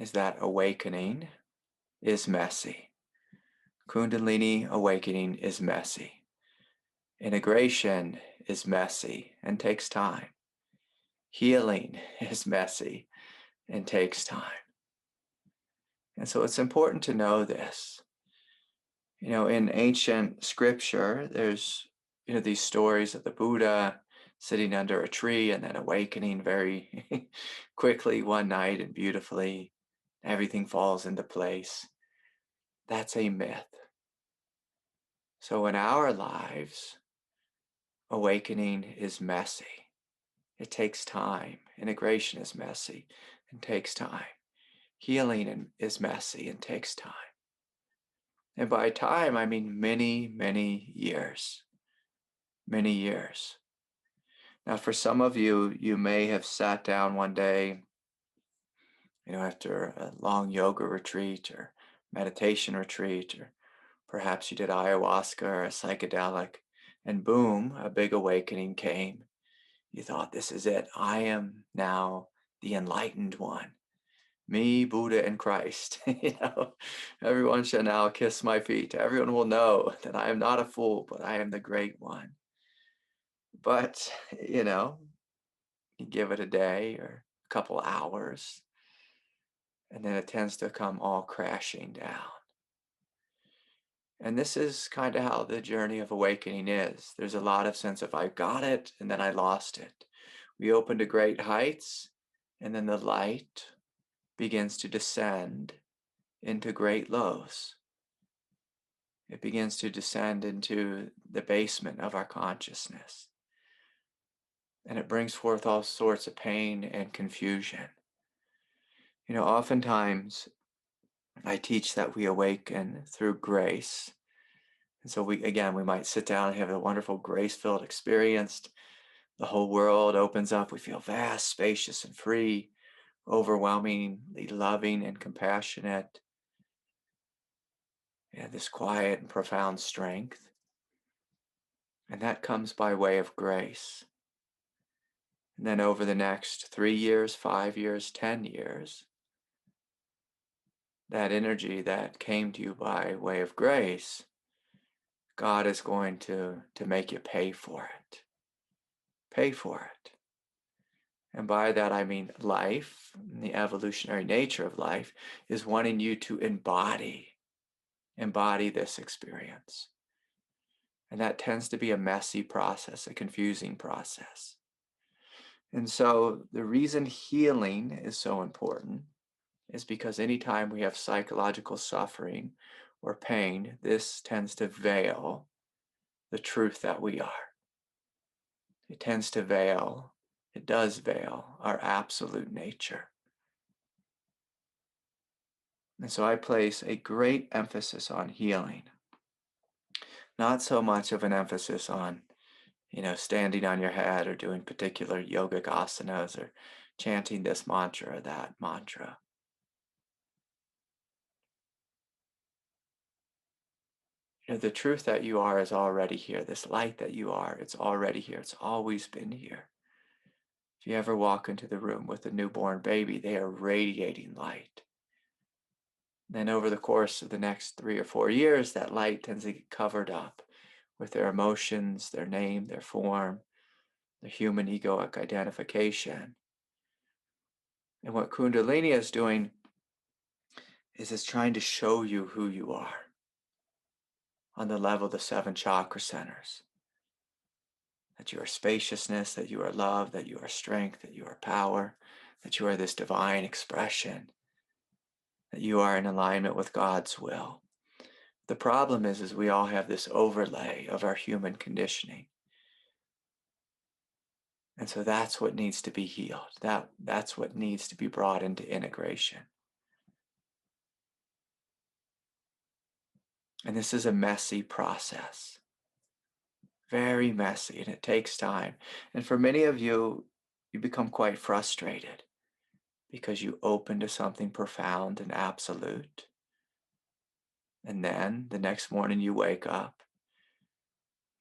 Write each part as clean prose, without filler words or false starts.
is that awakening is messy. Kundalini awakening is messy. Integration is messy and takes time. Healing is messy and takes time. And so it's important to know this. In ancient scripture, there's, these stories of the Buddha sitting under a tree and then awakening very quickly one night and beautifully. Everything falls into place. That's a myth. So in our lives, awakening is messy. It takes time. Integration is messy and takes time. Healing is messy and takes time. And by time, I mean many, many years. Many years. Now, for some of you, you may have sat down one day, after a long yoga retreat or meditation retreat, or perhaps you did ayahuasca or a psychedelic, and boom, a big awakening came. You thought, this is it. I am now the enlightened one. Me, Buddha, and Christ. Everyone shall now kiss my feet. Everyone will know that I am not a fool, but I am the great one. But, you give it a day or a couple hours, and then it tends to come all crashing down. And this is kind of how the journey of awakening is. There's a lot of sense of I got it, and then I lost it. We open to great heights, and then the light begins to descend into great lows. It begins to descend into the basement of our consciousness. And it brings forth all sorts of pain and confusion. Oftentimes I teach that we awaken through grace. And so we might sit down and have a wonderful grace-filled experience. The whole world opens up. We feel vast, spacious, and free, overwhelmingly loving and compassionate. This quiet and profound strength. And that comes by way of grace. And then over the next 3 years, 5 years, 10 years, that energy that came to you by way of grace, God is going to make you pay for it. Pay for it. And by that I mean life, the evolutionary nature of life, is wanting you to embody this experience. And that tends to be a messy process, a confusing process. And so the reason healing is so important is because anytime we have psychological suffering or pain, this tends to veil the truth that we are. It tends to veil, it does veil our absolute nature. And so I place a great emphasis on healing. Not so much of an emphasis on, standing on your head or doing particular yogic asanas or chanting this mantra or that mantra. The truth that you are is already here. This light that you are, it's already here. It's always been here. If you ever walk into the room with a newborn baby, they are radiating light. Then over the course of the next 3 or 4 years, that light tends to get covered up with their emotions, their name, their form, the human egoic identification. And what Kundalini is doing is it's trying to show you who you are on the level of the 7 chakra centers. That you are spaciousness, that you are love, that you are strength, that you are power, that you are this divine expression, that you are in alignment with God's will. The problem is we all have this overlay of our human conditioning. And so that's what needs to be healed. That's what needs to be brought into integration. And this is a messy process. Very messy, and it takes time. And for many of you, you become quite frustrated because you open to something profound and absolute. And then the next morning you wake up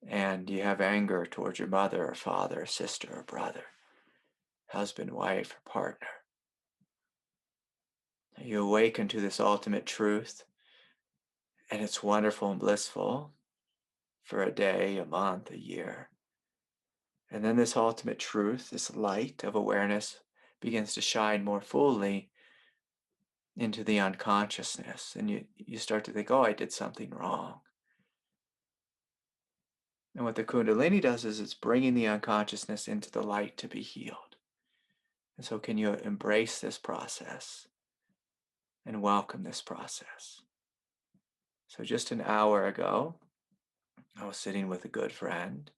and you have anger towards your mother or father or sister or brother, husband, wife, or partner. You awaken to this ultimate truth, and it's wonderful and blissful for a day, a month, a year. And then this ultimate truth, this light of awareness, begins to shine more fully into the unconsciousness. And you start to think, oh, I did something wrong. And what the Kundalini does is it's bringing the unconsciousness into the light to be healed. And so can you embrace this process and welcome this process? So just an hour ago, I was sitting with a good friend,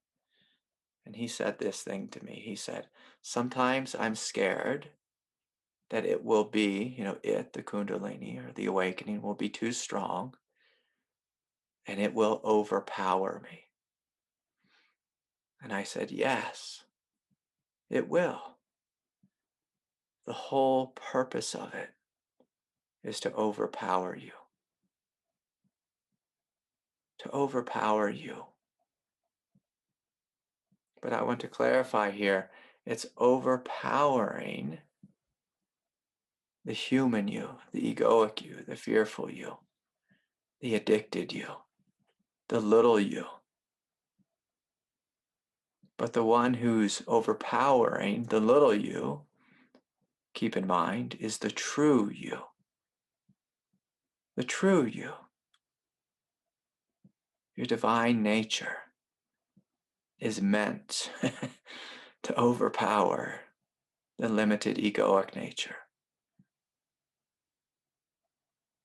and he said this thing to me. He said, sometimes I'm scared that it will be, the Kundalini or the awakening will be too strong and it will overpower me. And I said, yes, it will. The whole purpose of it is to overpower you. To overpower you. But I want to clarify here, it's overpowering the human you, the egoic you, the fearful you, the addicted you, the little you. But the one who's overpowering the little you, keep in mind, is the true you. The true you. Your divine nature is meant to overpower the limited egoic nature.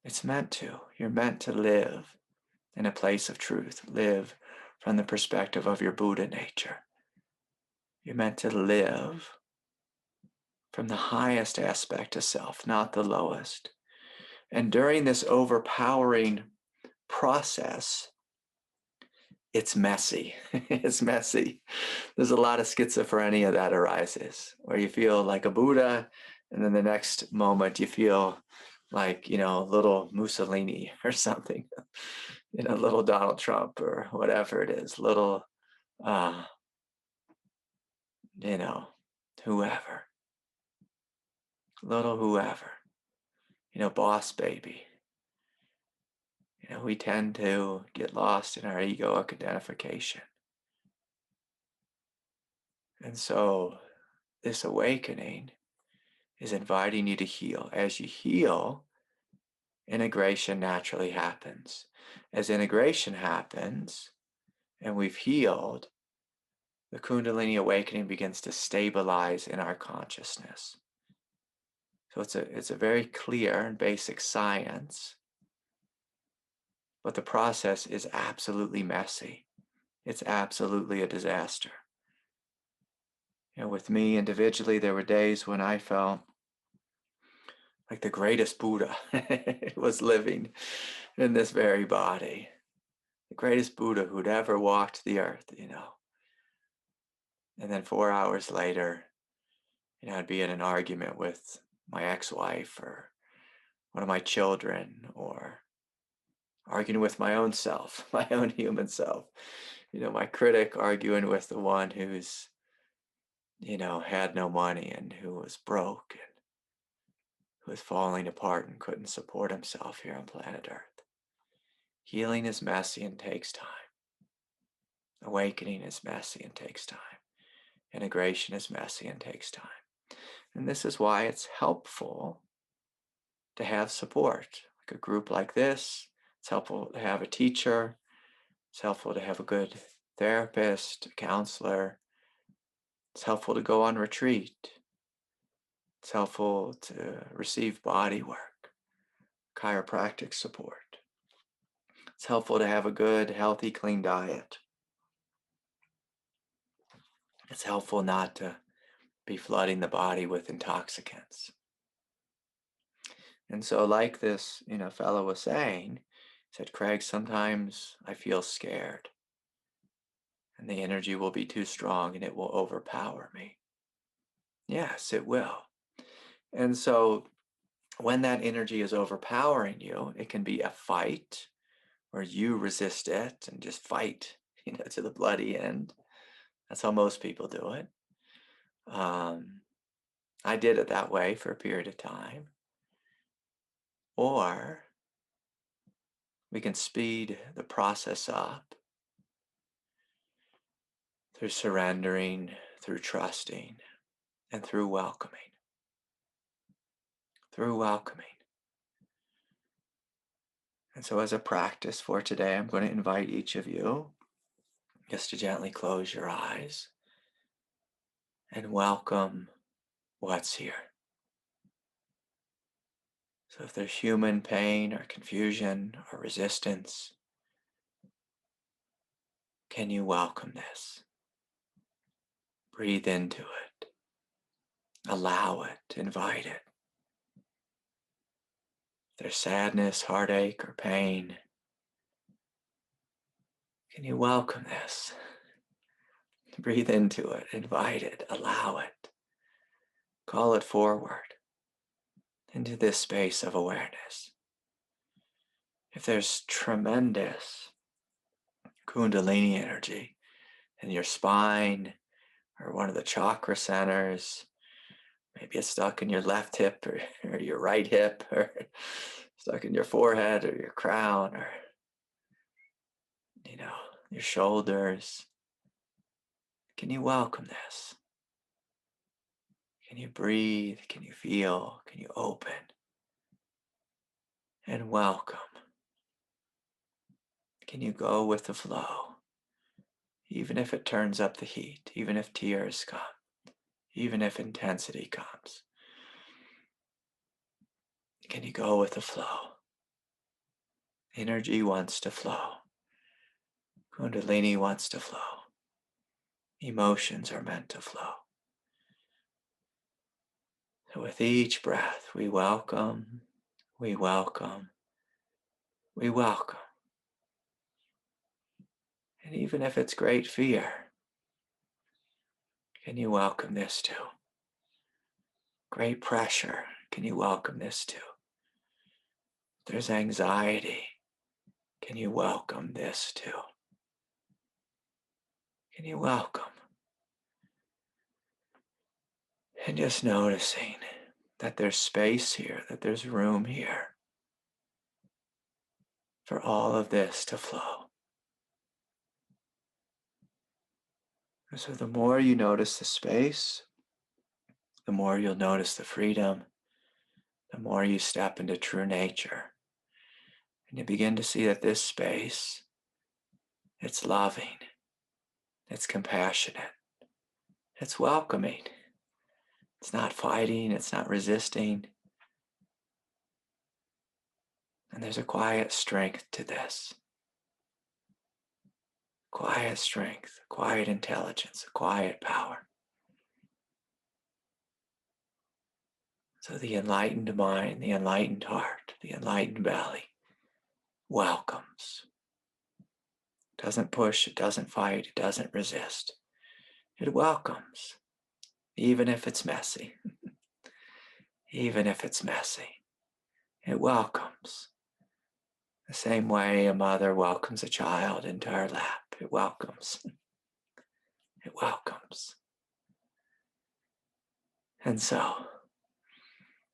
It's meant to. You're meant to live in a place of truth. Live from the perspective of your Buddha nature. You're meant to live from the highest aspect of self, not the lowest. And during this overpowering process, it's messy. It's messy. There's a lot of schizophrenia that arises where you feel like a Buddha, and then the next moment you feel like, little Mussolini or something, little Donald Trump or whatever it is, little, whoever, little whoever, boss baby. We tend to get lost in our egoic identification. And so this awakening is inviting you to heal. As you heal, integration naturally happens. As integration happens, and we've healed, the Kundalini awakening begins to stabilize in our consciousness. So it's a very clear and basic science, but the process is absolutely messy. It's absolutely a disaster. With me individually, there were days when I felt like the greatest Buddha was living in this very body. The greatest Buddha who'd ever walked the earth, And then 4 hours later, I'd be in an argument with my ex-wife or one of my children, or arguing with my own self, my own human self. My critic arguing with the one who's, had no money and who was broke and who was falling apart and couldn't support himself here on planet Earth. Healing is messy and takes time. Awakening is messy and takes time. Integration is messy and takes time. And this is why it's helpful to have support, like a group like this. It's helpful to have a teacher. It's helpful to have a good therapist, a counselor. It's helpful to go on retreat. It's helpful to receive body work, chiropractic support. It's helpful to have a good, healthy, clean diet. It's helpful not to be flooding the body with intoxicants. And so like this, fellow was saying, he said, Craig, sometimes I feel scared and the energy will be too strong and it will overpower me. Yes, it will. And so when that energy is overpowering you, it can be a fight where you resist it and just fight, to the bloody end. That's how most people do it. I did it that way for a period of time. Or we can speed the process up through surrendering, through trusting, and through welcoming. Through welcoming. And so as a practice for today, I'm going to invite each of you just to gently close your eyes and welcome what's here. So if there's human pain or confusion or resistance, can you welcome this? Breathe into it. Allow it. Invite it. If there's sadness, heartache, or pain, can you welcome this? Breathe into it. Invite it. Allow it. Call it forward into this space of awareness. If there's tremendous Kundalini energy in your spine or one of the chakra centers, maybe it's stuck in your left hip or your right hip, or stuck in your forehead or your crown, or your shoulders. Can you welcome this? Can you breathe? Can you feel? Can you open? And welcome. Can you go with the flow? Even if it turns up the heat, even if tears come, even if intensity comes. Can you go with the flow? Energy wants to flow. Kundalini wants to flow. Emotions are meant to flow. So with each breath, we welcome, we welcome, we welcome. And even if it's great fear, can you welcome this too? Great pressure, can you welcome this too? If there's anxiety, can you welcome this too? Can you welcome? And just noticing that there's space here, that there's room here for all of this to flow. And so the more you notice the space, the more you'll notice the freedom, the more you step into true nature. And you begin to see that this space, it's loving, it's compassionate, it's welcoming. It's not fighting, it's not resisting. And there's a quiet strength to this. Quiet strength, quiet intelligence, a quiet power. So the enlightened mind, the enlightened heart, the enlightened belly welcomes. It doesn't push, it doesn't fight, it doesn't resist. It welcomes, even if it's messy. Even if it's messy, it welcomes. The same way a mother welcomes a child into her lap, it welcomes. It welcomes. And so,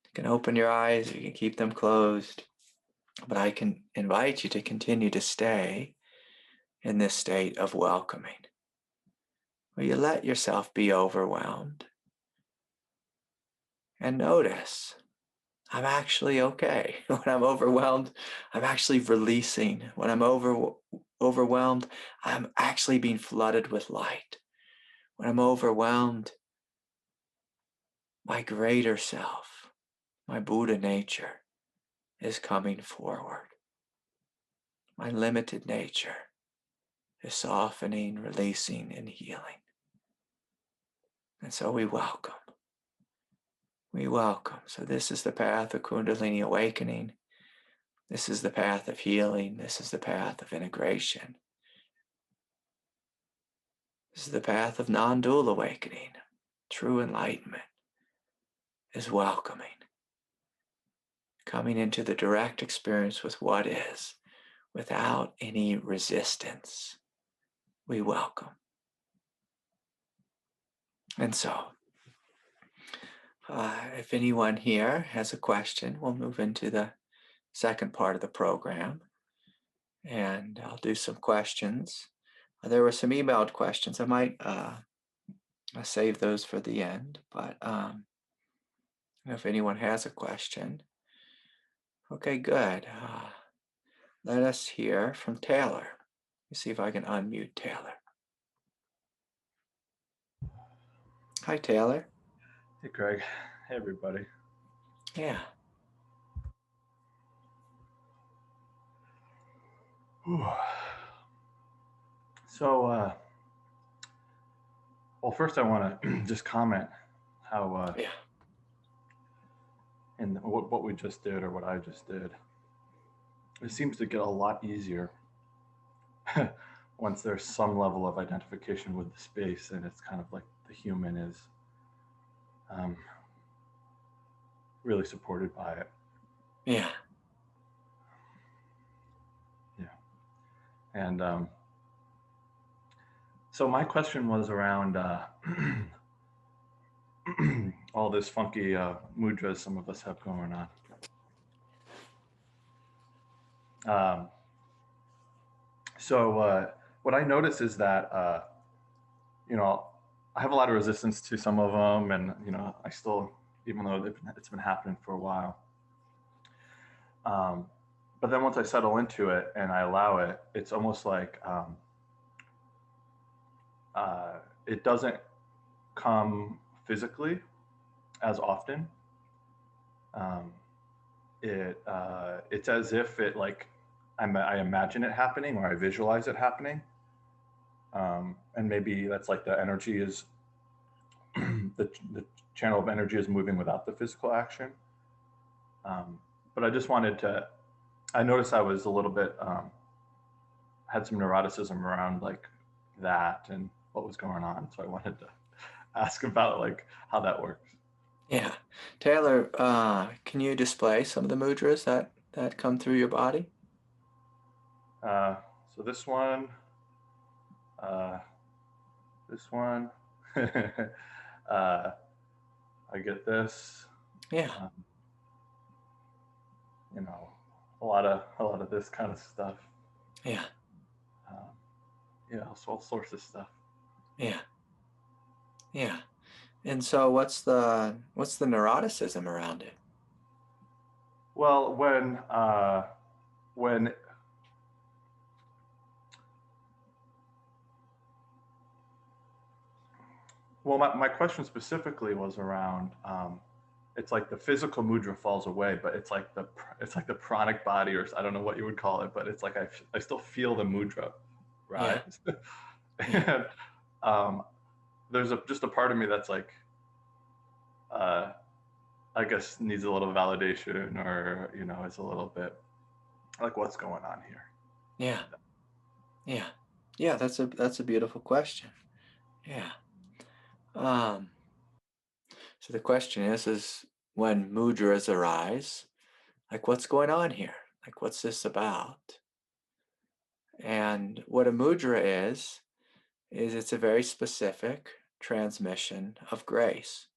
you can open your eyes, you can keep them closed, but I can invite you to continue to stay in this state of welcoming, where you let yourself be overwhelmed and notice, I'm actually okay. When I'm overwhelmed, I'm actually releasing. When I'm overwhelmed, I'm actually being flooded with light. When I'm overwhelmed, my greater self, my Buddha nature, is coming forward. My limited nature is softening, releasing, and healing. And so we welcome. We welcome. So this is the path of Kundalini awakening. This is the path of healing. This is the path of integration. This is the path of non-dual awakening. True enlightenment is welcoming. Coming into the direct experience with what is, without any resistance. We welcome. And so, if anyone here has a question, we'll move into the second part of the program. And I'll do some questions. There were some emailed questions. I might save those for the end, but if anyone has a question. Okay, good. Let us hear from Taylor. Let me see if I can unmute Taylor. Hi, Taylor. Hey, Craig. Hey, everybody. Yeah. Whew. So, well, first I want to just comment how, Yeah. and what we just did or what I just did, it seems to get a lot easier once there's some level of identification with the space, and it's kind of like the human is really supported by it. Yeah. Yeah. And so my question was around all this funky mudras some of us have going on. So what I notice is that, I have a lot of resistance to some of them, and, I still, even though it's been happening for a while. But then once I settle into it and I allow it, it's almost like it doesn't come physically as often. It's as if it I imagine it happening or I visualize it happening. And maybe that's like the energy is the channel of energy is moving without the physical action. But I just wanted to, I noticed I was a little bit, had some neuroticism around like that and what was going on. So I wanted to ask about like how that works. Yeah. Taylor, can you display some of the mudras that come through your body? So this one, uh, I get this. Yeah. A lot of this kind of stuff. Yeah. All sorts of stuff. Yeah. Yeah. And so what's the neuroticism around it? Well, when well, my question specifically was around. It's like the physical mudra falls away, but it's like the pranic body, or I don't know what you would call it, but it's like I still feel the mudra rise. Yeah. And there's just a part of me that's like, I guess needs a little validation, or is a little bit like, what's going on here? Yeah. Yeah. Yeah, that's a beautiful question. Yeah. So the question is when mudras arise, like what's going on here? Like what's this about? And what a mudra is it's a very specific transmission of grace.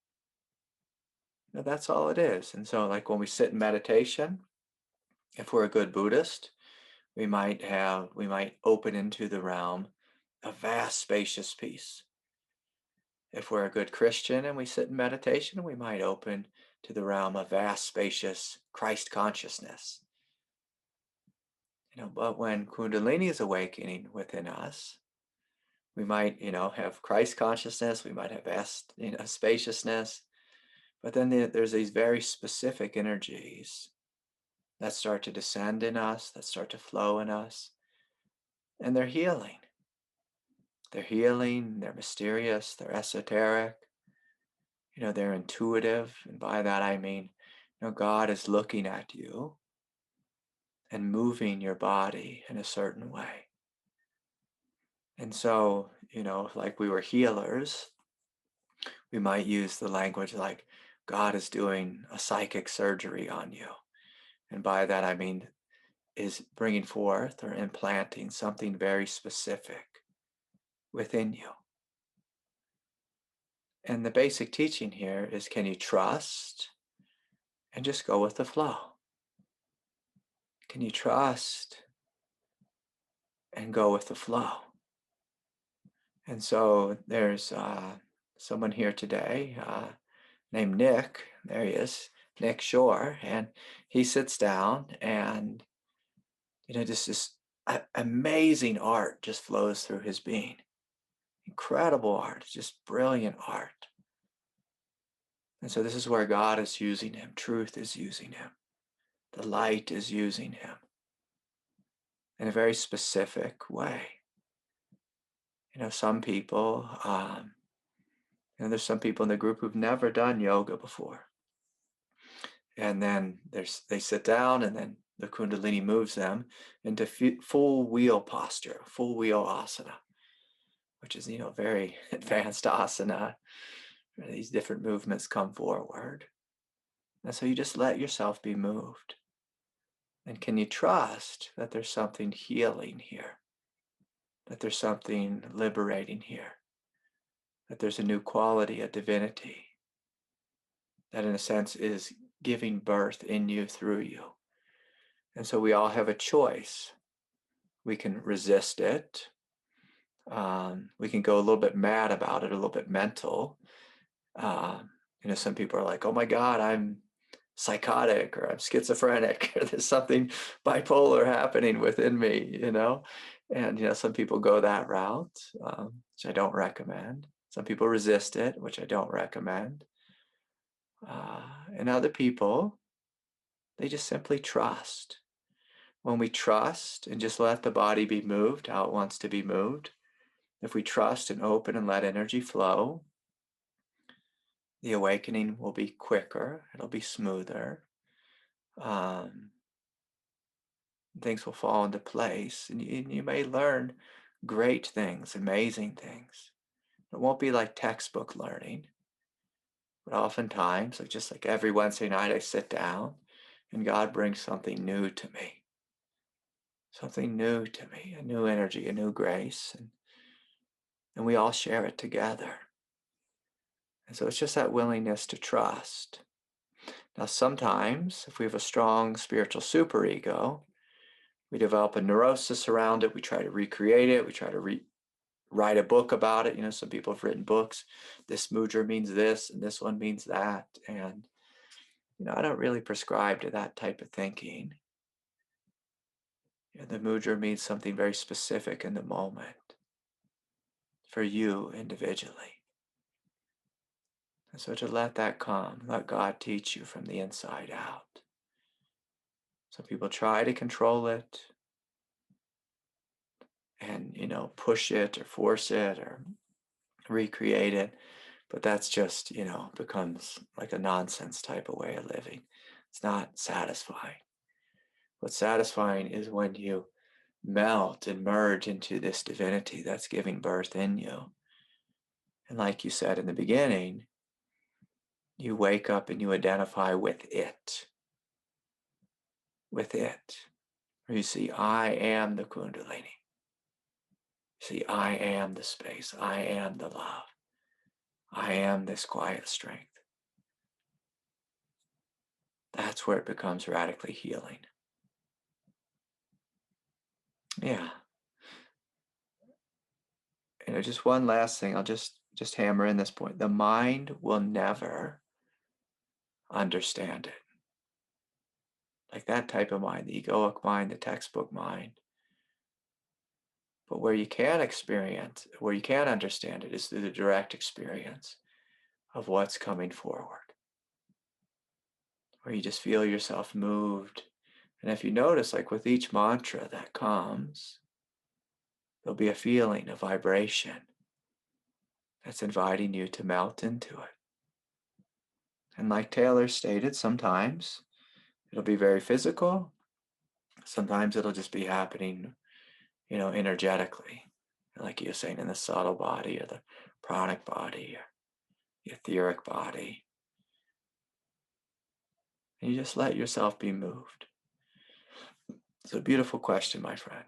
Now, that's all it is. And so like when we sit in meditation, if we're a good Buddhist, we might open into the realm of vast spacious peace. If we're a good Christian and we sit in meditation, we might open to the realm of vast spacious Christ consciousness. But when Kundalini is awakening within us, we might, have Christ consciousness, we might have vast, spaciousness, but then there's these very specific energies that start to descend in us, that start to flow in us, and they're healing. They're healing, they're mysterious, they're esoteric, they're intuitive. And by that I mean, God is looking at you and moving your body in a certain way. And so, like we were healers, we might use the language like God is doing a psychic surgery on you. And by that I mean is bringing forth or implanting something very specific within you. And the basic teaching here is, can you trust and just go with the flow? Can you trust and go with the flow? And so there's someone here today named Nick. There he is, Nick Shore. And he sits down and, just this amazing art just flows through his being. Incredible art, just brilliant art. And so this is where God is using him. Truth is using him. The light is using him in a very specific way. Some people, there's some people in the group who've never done yoga before. And then they sit down, and then the Kundalini moves them into full wheel posture, full wheel asana, which is, very advanced asana. These different movements come forward. And so you just let yourself be moved. And can you trust that there's something healing here? That there's something liberating here? That there's a new quality, a divinity, that in a sense is giving birth in you, through you. And so we all have a choice. We can resist it. We can go a little bit mad about it, a little bit mental. Some people are like, oh my God, I'm psychotic, or I'm schizophrenic, or there's something bipolar happening within me, And, some people go that route, which I don't recommend. Some people resist it, which I don't recommend. And other people, they just simply trust. When we trust and just let the body be moved how it wants to be moved, if we trust and open and let energy flow, the awakening will be quicker, it'll be smoother. Things will fall into place, and you may learn great things, amazing things. It won't be like textbook learning, but oftentimes, just like every Wednesday night, I sit down and God brings something new to me. Something new to me, a new energy, a new grace, and we all share it together. And so it's just that willingness to trust. Now, sometimes, if we have a strong spiritual superego, we develop a neurosis around it. We try to recreate it. We try to write a book about it. Some people have written books. This mudra means this, and this one means that. And, I don't really prescribe to that type of thinking. The mudra means something very specific in the moment for you individually. And so to let that come, let God teach you from the inside out. Some people try to control it and, push it or force it or recreate it. But that's just, becomes like a nonsense type of way of living. It's not satisfying. What's satisfying is when you melt and merge into this divinity that's giving birth in you. And like you said in the beginning, you wake up and you identify with it. With it. Or you see, I am the Kundalini. See, I am the space. I am the love. I am this quiet strength. That's where it becomes radically healing. Yeah. Just one last thing. I'll just hammer in this point. The mind will never understand it. Like that type of mind, the egoic mind, the textbook mind. But where you can understand it is through the direct experience of what's coming forward. Where you just feel yourself moved. And if you notice, like with each mantra that comes, there'll be a feeling, a vibration that's inviting you to melt into it. And like Taylor stated, sometimes it'll be very physical. Sometimes it'll just be happening, energetically. Like you're saying, in the subtle body or the pranic body or the etheric body. And you just let yourself be moved. It's a beautiful question, my friend.